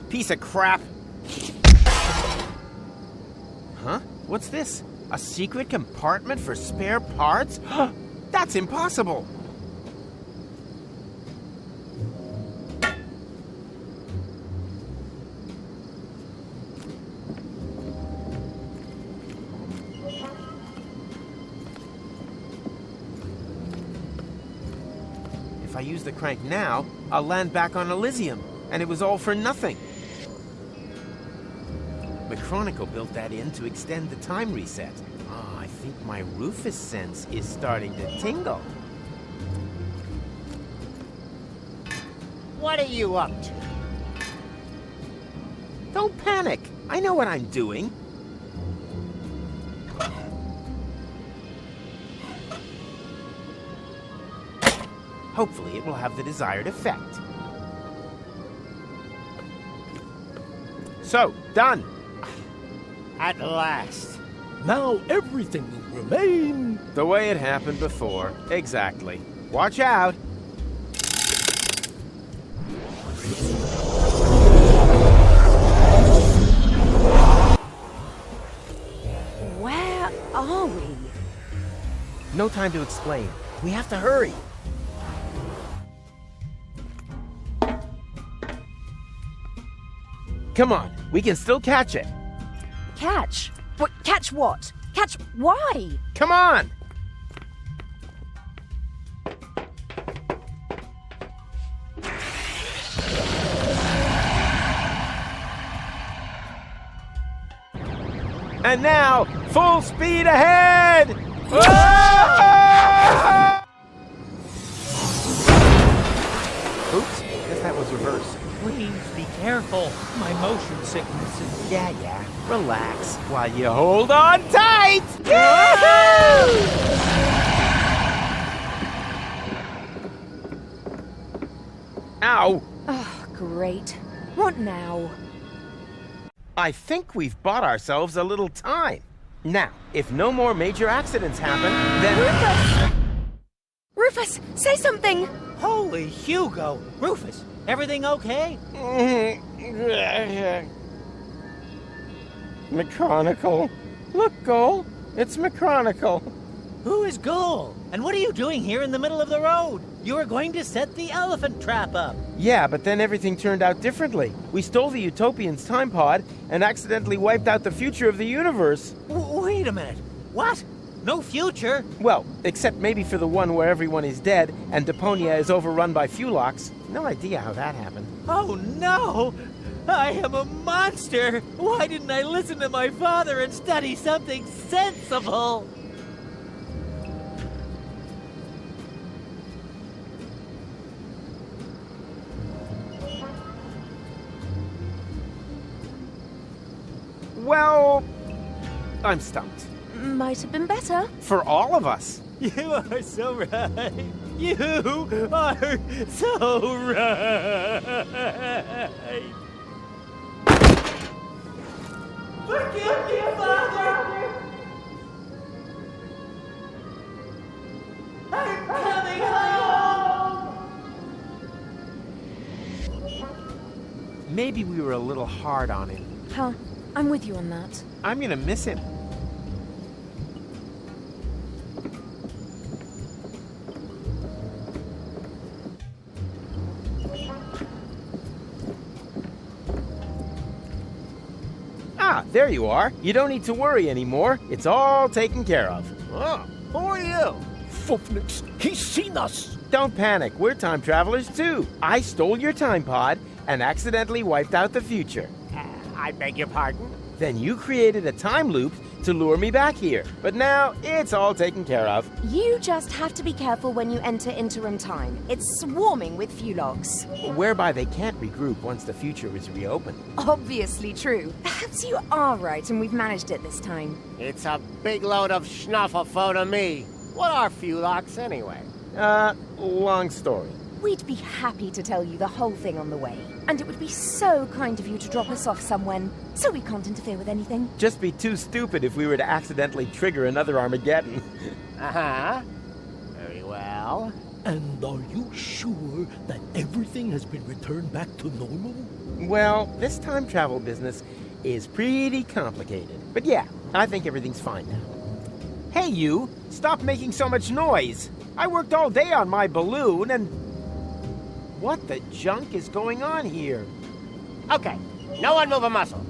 Piece of crap. Huh? What's this? A secret compartment for spare parts? That's impossible! If I use the crank now, I'll land back on Elysium, and it was all for nothing. Mechronicle built that in to extend the time reset. Oh, I think my Rufus sense is starting to tingle. What are you up to? Don't panic. I know what I'm doing. Hopefully it will have the desired effect. So, done. At last. Now everything will remain The way it happened before. Exactly. Watch out. Where are we? No time to explain. We have to hurry. Come on, we can still catch it. Catch? What? Catch what? Catch why? Come on! And now, full speed ahead! Ah! Oops, guess that was reverse. Please be careful. My motion sickness is... Yeah, relax while you hold on tight! Yahoo! Ow! Oh, great. What now? I think we've bought ourselves a little time. Now, if no more major accidents happen, then... Rufus! Rufus, say something! Holy Hugo! Rufus, everything okay? Mechronicle. Look, Goal. It's Mechronicle. Who is Goal? And what are you doing here in the middle of the road? You were going to set the elephant trap up. Yeah, but then everything turned out differently. We stole the Utopian's time pod and accidentally wiped out the future of the universe. Wait a minute. What? No future? Well, except maybe for the one where everyone is dead and Deponia is overrun by Fulox. No idea how that happened. Oh no! I am a monster! Why didn't I listen to my father and study something sensible? Well, I'm stumped. Might have been better. For all of us. You are so right. You are so right. Forgive me, Father. I'm coming home. Maybe we were a little hard on him. Huh. I'm with you on that. I'm gonna miss him. Ah, there you are. You don't need to worry anymore. It's all taken care of. Oh, who are you? Fufnix, he's seen us. Don't panic. We're time travelers too. I stole your time pod and accidentally wiped out the future. I beg your pardon? Then you created a time loop to lure me back here. But now it's all taken care of. You just have to be careful when you enter interim time. It's swarming with Fulox. Whereby they can't regroup once the future is reopened. Obviously true. Perhaps you are right and we've managed it this time. It's a big load of schnufflefo to me. What are Fulox anyway? Long story. We'd be happy to tell you the whole thing on the way. And it would be so kind of you to drop us off somewhere, so we can't interfere with anything. Just be too stupid if we were to accidentally trigger another Armageddon. Uh-huh. Very well. And are you sure that every everything has been returned back to normal? Well, this time travel business is pretty complicated. But yeah, I think everything's fine now. Hey, you! Stop making so much noise! I worked all day on my balloon and... What the junk is going on here? Okay, no one move a muscle.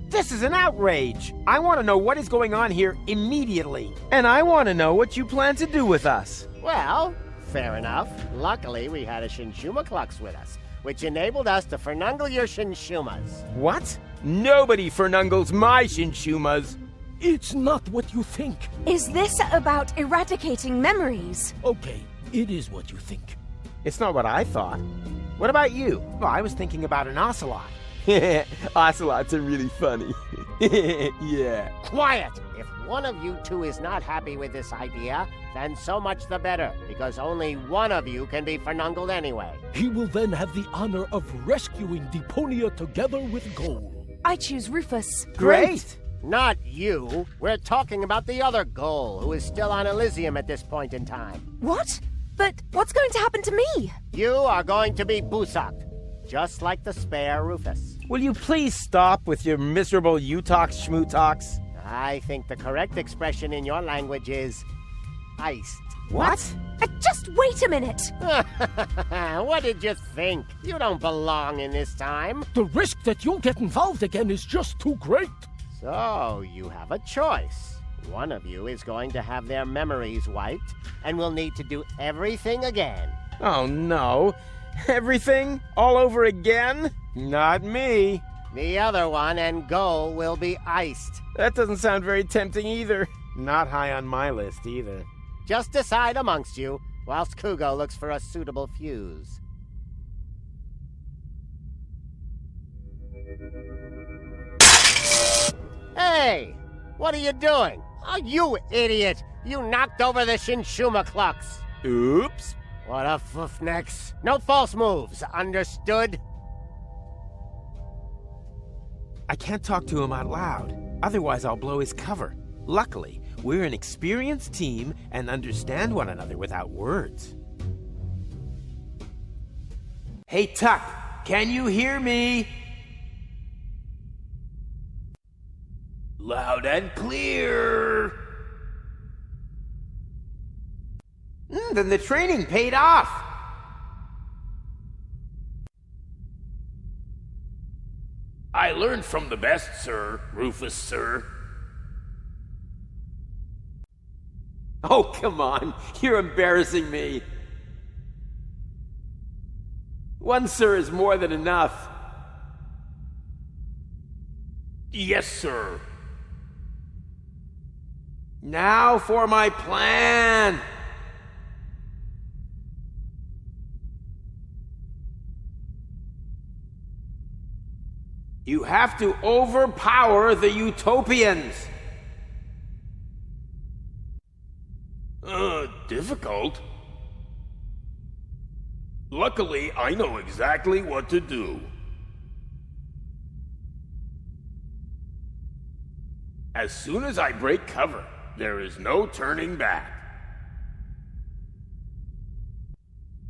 This is an outrage! I want to know what is going on here immediately. And I want to know what you plan to do with us. Well, fair enough. Luckily, we had a Shinshuma Klux with us, which enabled us to fernungle your Shinshumas. What? Nobody fernungles my Shinshumas. It's not what you think. Is this about eradicating memories? Okay, it is what you think. It's not what I thought. What about you? Well, I was thinking about an ocelot. Ocelots are really funny. Yeah. Quiet! If one of you two is not happy with this idea, then so much the better, because only one of you can be fernungled anyway. He will then have the honor of rescuing Deponia together with Goal. I choose Rufus. Great! Not you. We're talking about the other Goal, who is still on Elysium at this point in time. What? But what's going to happen to me? You are going to be busaked, just like the spare Rufus. Will you please stop with your miserable you-talks, schmoo-talks? I think the correct expression in your language is iced. What? Just wait a minute. What did you think? You don't belong in this time. The risk that you'll get involved again is just too great. So, you have a choice. One of you is going to have their memories wiped, and will need to do everything again. Oh no. Everything? All over again? Not me. The other one and Goal will be iced. That doesn't sound very tempting either. Not high on my list either. Just decide amongst you, whilst Kugo looks for a suitable fuse. Hey! What are you doing? Oh, you idiot! You knocked over the Shinshuma Klux! Oops. What a foofnecks. No false moves, understood? I can't talk to him out loud. Otherwise, I'll blow his cover. Luckily, we're an experienced team and understand one another without words. Hey, Tuck, can you hear me? Loud and clear. Then the training paid off. I learned from the best, sir, Rufus, sir. Oh, come on. You're embarrassing me. One sir is more than enough. Yes, sir. Now for my plan. You have to overpower the Utopians. Difficult? Luckily, I know exactly what to do. As soon as I break cover, there is no turning back.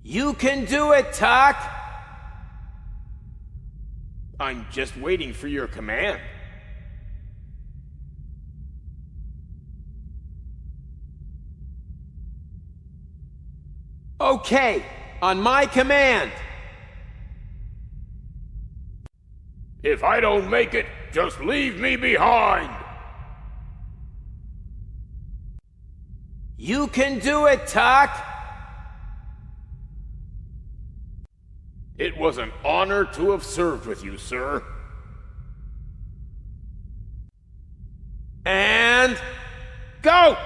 You can do it, Tuck! I'm just waiting for your command. Okay, on my command. If I don't make it, just leave me behind. You can do it, Tuck! It was an honor to have served with you, sir. And... go!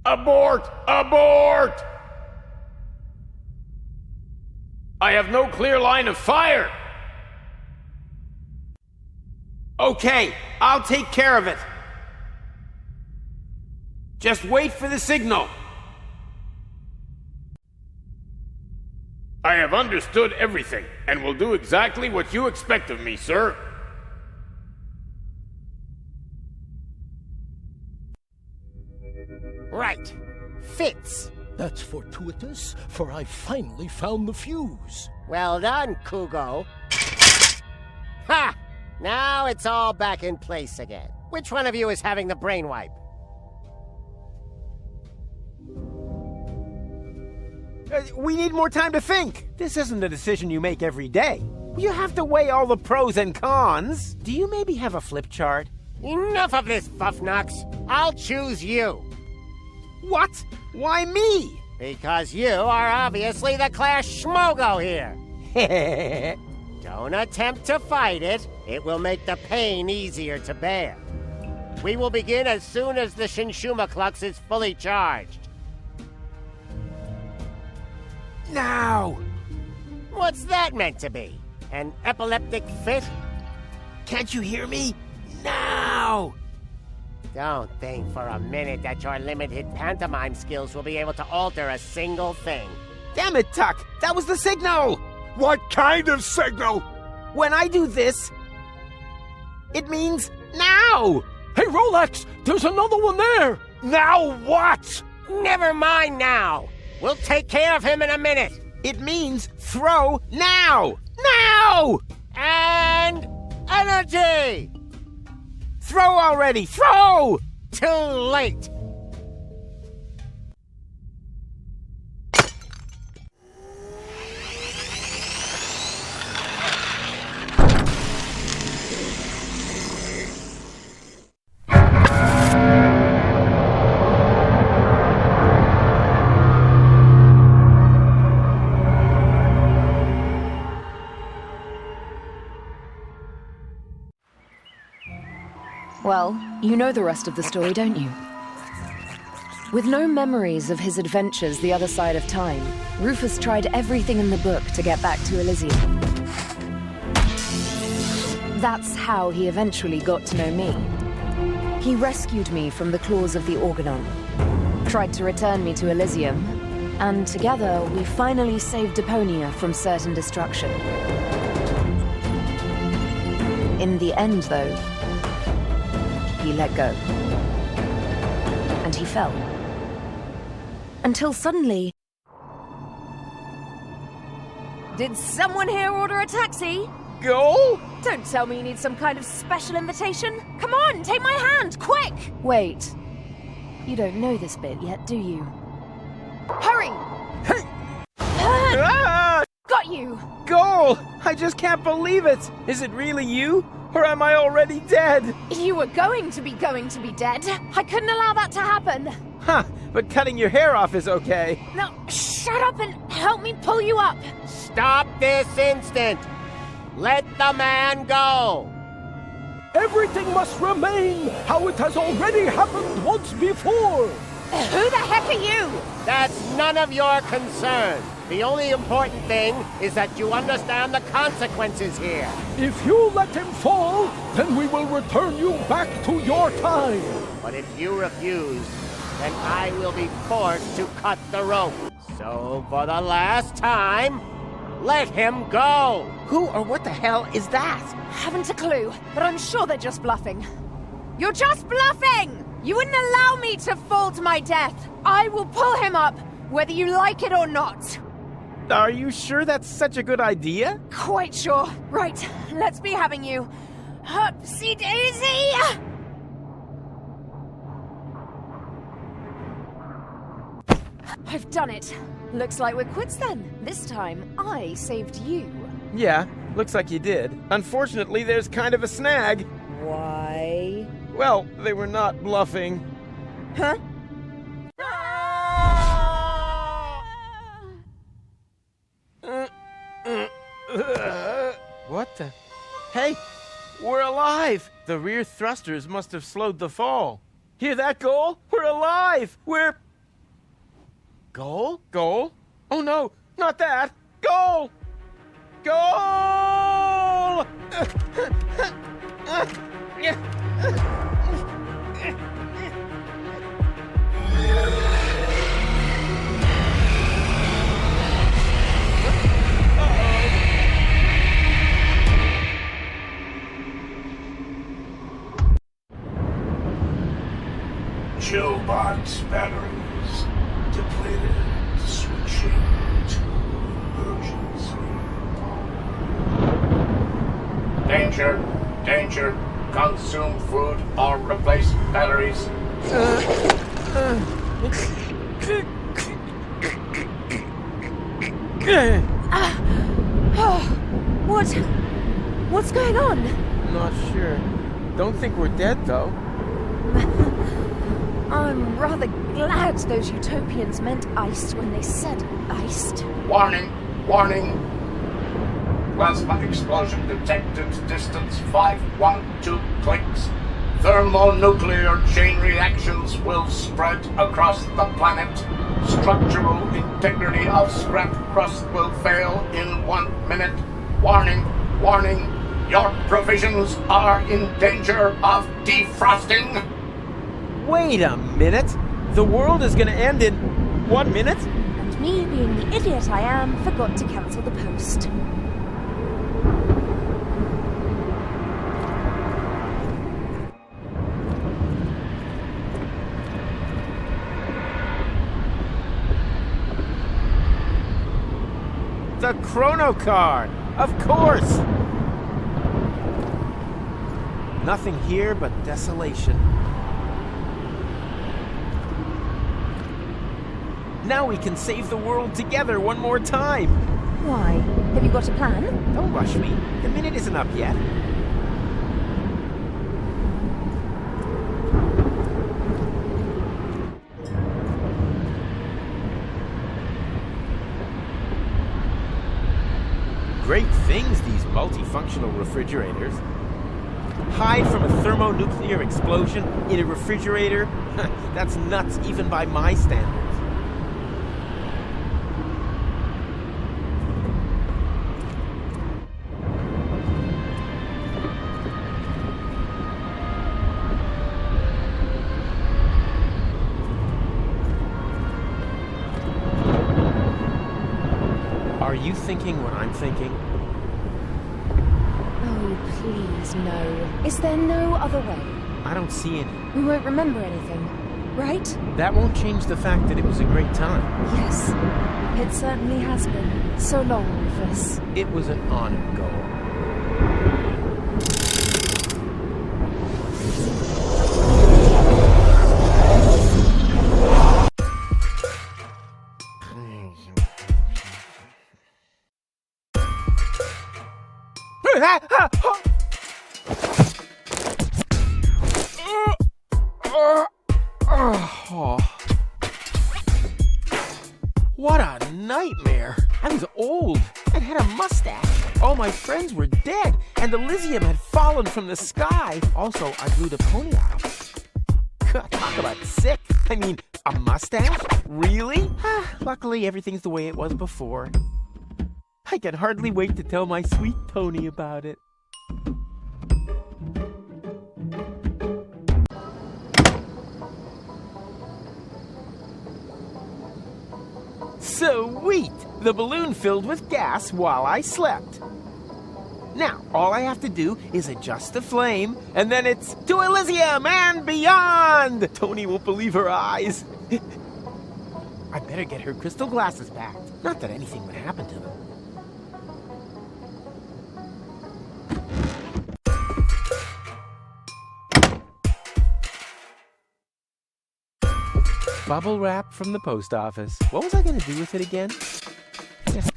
Abort! Abort! I have no clear line of fire! Okay, I'll take care of it. Just wait for the signal. I have understood everything, and will do exactly what you expect of me, sir. Right. Fits. That's fortuitous, for I finally found the fuse. Well done, Kugo. Ha! Now it's all back in place again. Which one of you is having the brain wipe? We need more time to think. This isn't a decision you make every day. You have to weigh all the pros and cons. Do you maybe have a flip chart? Enough of this, Buffnox. I'll choose you. What? Why me? Because you are obviously the Class Schmogo here. Don't attempt to fight it. It will make the pain easier to bear. We will begin as soon as the Shinshuma Klux is fully charged. Now! What's that meant to be? An epileptic fit? Can't you hear me? Now! Don't think for a minute that your limited pantomime skills will be able to alter a single thing. Damn it, Tuck! That was the signal! What kind of signal? When I do this, it means now! Hey, Rolex! There's another one there! Now what? Never mind now. We'll take care of him in a minute. It means throw now! Now! And energy! Throw already! Throw! Too late. Well, you know the rest of the story, don't you? With no memories of his adventures the other side of time, Rufus tried everything in the book to get back to Elysium. That's how he eventually got to know me. He rescued me from the claws of the Organon, tried to return me to Elysium, and together we finally saved Deponia from certain destruction. In the end, though, he let go. And he fell. Until suddenly... Did someone here order a taxi? Go? Don't tell me you need some kind of special invitation. Come on, take my hand, quick! Wait. You don't know this bit yet, do you? Hurry! Hey! Ah! Got you! Goal! I just can't believe it! Is it really you? Or am I already dead? You were going to be dead. I couldn't allow that to happen. Huh, but cutting your hair off is okay. Now, shut up and help me pull you up. Stop this instant. Let the man go. Everything must remain how it has already happened once before. Who the heck are you? That's none of your concern. The only important thing is that you understand the consequences here. If you let him fall, then we will return you back to your time. But if you refuse, then I will be forced to cut the rope. So for the last time, let him go. Who or what the hell is that? Haven't a clue, but I'm sure they're just bluffing. You're just bluffing! You wouldn't allow me to fall to my death. I will pull him up, whether you like it or not. Are you sure that's such a good idea? Quite sure. Right, let's be having you. Upsy daisy! I've done it. Looks like we're quits then. This time, I saved you. Yeah, looks like you did. Unfortunately, there's kind of a snag. Why? Well, they were not bluffing. Huh? What the? Hey, we're alive! The rear thrusters must have slowed the fall. Hear that, Goal? We're alive! We're... Goal? Goal? Oh no, not that! Goal! Goal! Chillbox batteries depleted. Danger, danger. Consume food or replace batteries. What's going on? Not sure. Don't think we're dead, though. I'm rather glad those utopians meant iced when they said iced. Warning, warning. Plasma explosion detected. Distance 512 clicks. Thermonuclear chain reactions will spread across the planet. Structural integrity of scrap crust will fail in 1 minute. Warning, warning. Your provisions are in danger of defrosting. Wait a minute! The world is gonna end in 1 minute? And me, being the idiot I am, forgot to cancel the post. The chrono car! Of course! Nothing here but desolation. Now we can save the world together one more time! Why? Have you got a plan? Don't rush me. The minute isn't up yet. Great things, these multifunctional refrigerators. Hide from a thermonuclear explosion in a refrigerator? That's nuts even by my standards. Are you thinking what I'm thinking? Oh, please, no. Is there no other way? I don't see any. We won't remember anything, right? That won't change the fact that it was a great time. Yes, it certainly has been. So long, Rufus. It was an honor, goal. What a nightmare! I was old and had a mustache. All my friends were dead, and Elysium had fallen from the sky. Also, I grew Deponia out. God, talk about sick. I mean, a mustache? Really? Luckily, everything's the way it was before. I can hardly wait to tell my sweet Tony about it. Sweet! The balloon filled with gas while I slept. Now, all I have to do is adjust the flame, and then it's to Elysium and beyond! Tony won't believe her eyes. I better get her crystal glasses back. Not that anything would happen to them. Bubble wrap from the post office. What was I going to do with it again?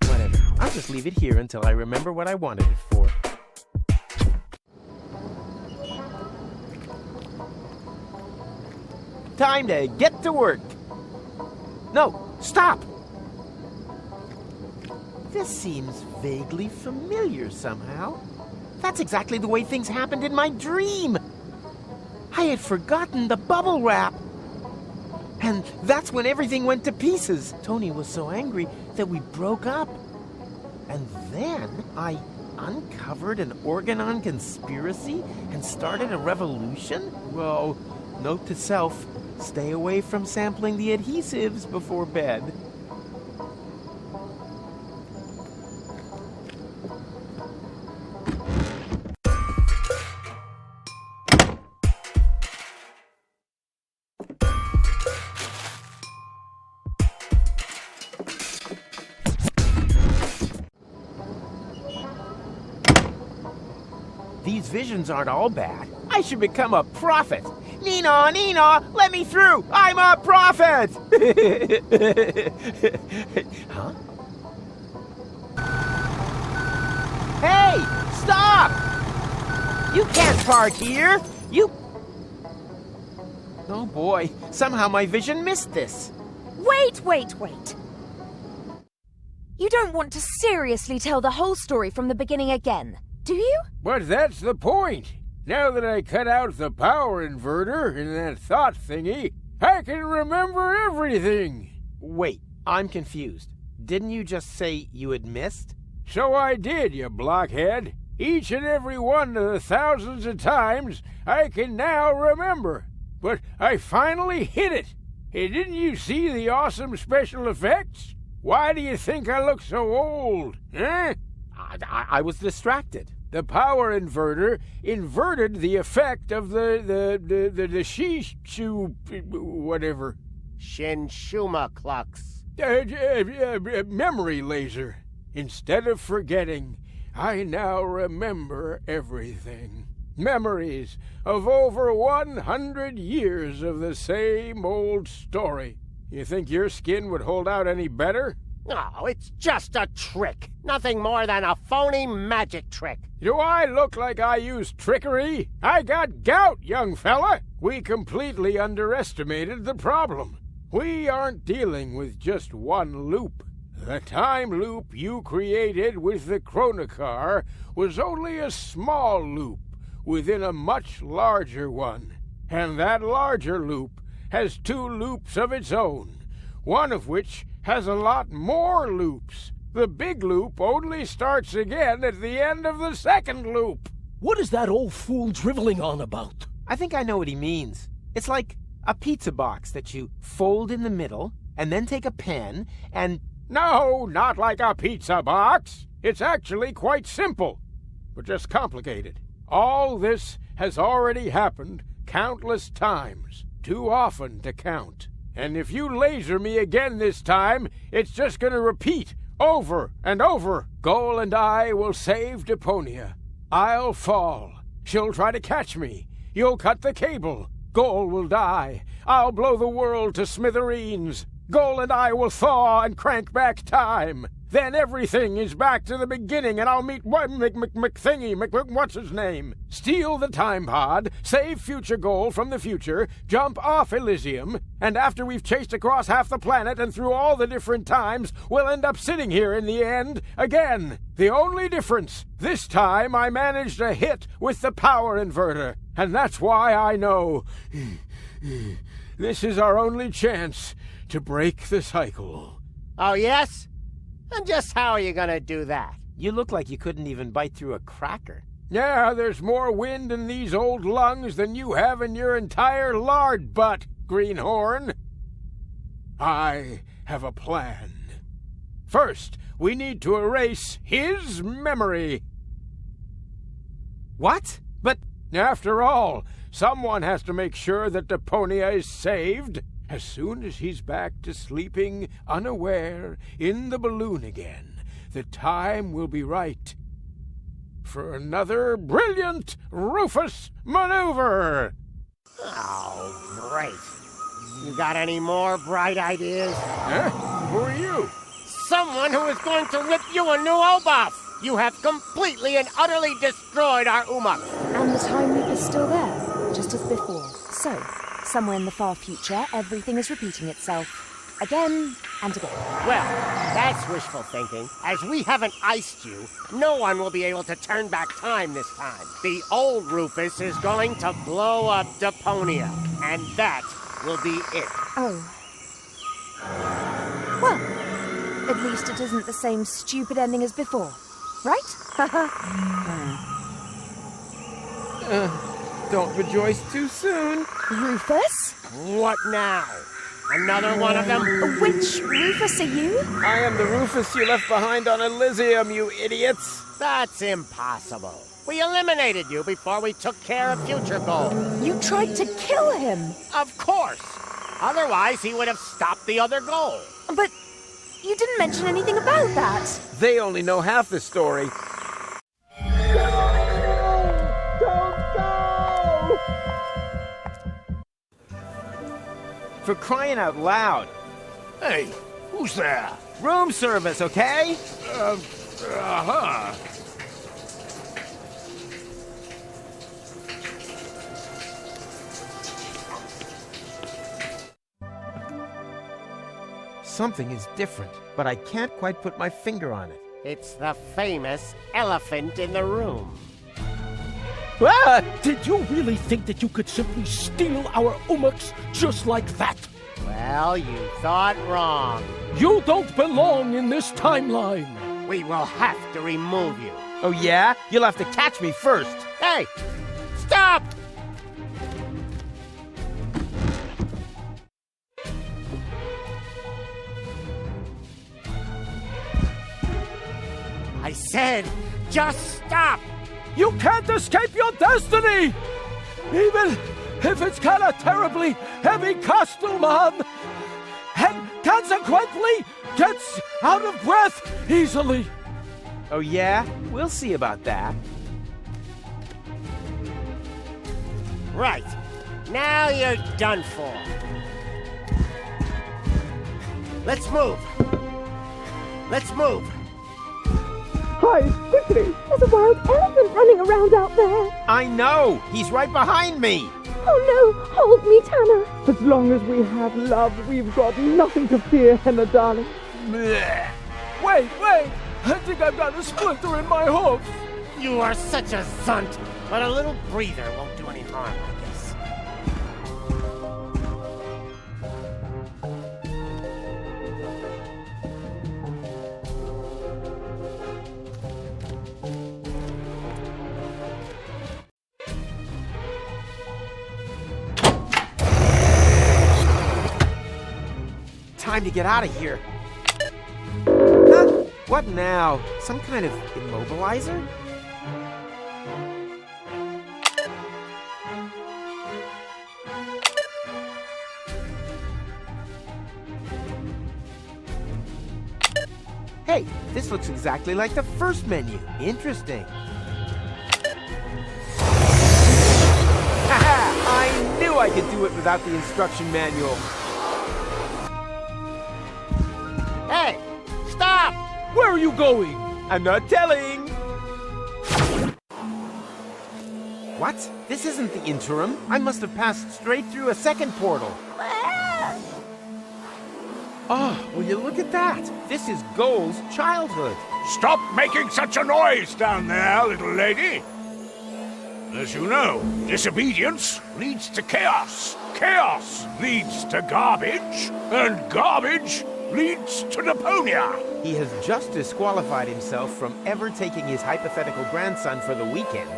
Whatever. I'll just leave it here until I remember what I wanted it for. Time to get to work. No, stop! This seems vaguely familiar somehow. That's exactly the way things happened in my dream. I had forgotten the bubble wrap. And that's when everything went to pieces. Tony was so angry that we broke up. And then I uncovered an Organon conspiracy and started a revolution? Whoa, note to self, stay away from sampling the adhesives before bed. these visions aren't all bad. I should become a prophet. Nina, Nina, let me through! I'm a prophet! Huh? Hey! Stop! You can't park here! Oh boy, somehow my vision missed this. Wait! You don't want to seriously tell the whole story from the beginning again, do you? But that's the point. Now that I cut out the power inverter in that thought thingy, I can remember everything. Wait, I'm confused. Didn't you just say you had missed? So I did, you blockhead. Each and every one of the thousands of times I can now remember. But I finally hit it. Hey, didn't you see the awesome special effects? Why do you think I look so old, huh? I was distracted. The power inverter inverted the effect of the Shishu whatever. Shinshuma Klux. Memory laser. Instead of forgetting, I now remember everything. Memories of over 100 years of the same old story. You think your skin would hold out any better? Oh, it's just a trick. Nothing more than a phony magic trick. Do I look like I use trickery? I got gout, young fella. We completely underestimated the problem. We aren't dealing with just one loop. The time loop you created with the Chronocar was only a small loop within a much larger one. And that larger loop has two loops of its own, one of which has a lot more loops. The big loop only starts again at the end of the second loop. What is that old fool driveling on about? I think I know what he means. It's like a pizza box that you fold in the middle and then take a pen and... No, not like a pizza box. It's actually quite simple, but just complicated. All this has already happened countless times, too often to count. And if you laser me again this time, it's just gonna repeat over and over. Goal and I will save Deponia. I'll fall. She'll try to catch me. You'll cut the cable. Goal will die. I'll blow the world to smithereens. Goal and I will thaw and crank back time. Then everything is back to the beginning, and I'll meet McThingy, what's his name? Steal the time pod, save future Goal from the future, jump off Elysium, and after we've chased across half the planet and through all the different times, we'll end up sitting here in the end again. The only difference, this time I managed a hit with the power inverter, and that's why I know this is our only chance to break the cycle. Oh, yes? And just how are you gonna do that? You look like you couldn't even bite through a cracker. Yeah, there's more wind in these old lungs than you have in your entire lard butt, Greenhorn. I have a plan. First, we need to erase his memory. What? But... After all, someone has to make sure that Deponia is saved. As soon as he's back to sleeping unaware in the balloon again, the time will be right for another brilliant Rufus maneuver. Oh, great. You got any more bright ideas? Huh? Who are you? Someone who is going to rip you a new Obuff! You have completely and utterly destroyed our Umuk. And the time loop is still there, just as before. So, somewhere in the far future, everything is repeating itself. Again and again. Well, that's wishful thinking. As we haven't iced you, no one will be able to turn back time this time. The old Rufus is going to blow up Deponia, and that will be it. Oh. Well, at least it isn't the same stupid ending as before, right? Don't rejoice too soon. Rufus? What now? Another one of them? Which Rufus are you? I am the Rufus you left behind on Elysium, you idiots. That's impossible. We eliminated you before we took care of Future Goal. You tried to kill him. Of course. Otherwise, he would have stopped the other goal. But you didn't mention anything about that. They only know half the story. For crying out loud. Hey, who's there? Room service, okay? Uh-huh. Something is different, but I can't quite put my finger on it. It's the famous elephant in the room. Ah! Did you really think that you could simply steal our umaks just like that? Well, you thought wrong. You don't belong in this timeline. We will have to remove you. Oh yeah? You'll have to catch me first. Hey! Stop! I said, just stop! You can't escape your destiny! Even if it's kind of terribly heavy costume on, and consequently gets out of breath easily. Oh yeah? We'll see about that. Right. Now you're done for. Let's move. Let's move. Hi, quickly! There's a wild elephant running around out there! I know! He's right behind me! Oh no! Hold me, Tanner! As long as we have love, we've got nothing to fear, Henna darling. Blech. Wait! I think I've got a splinter in my hoof. You are such a zunt, but a little breather won't do any harm, I guess. Time to get out of here. Huh? What now? Some kind of immobilizer? Hey, this looks exactly like the first menu. Interesting. Haha! I knew I could do it without the instruction manual. Hey! Stop! Where are you going? I'm not telling. What? This isn't the interim. I must have passed straight through a second portal. Oh, will you look at that? This is Goal's childhood. Stop making such a noise down there, little lady. As you know, disobedience leads to chaos. Chaos leads to garbage, and garbage leads to Deponia. He has just disqualified himself from ever taking his hypothetical grandson for the weekend.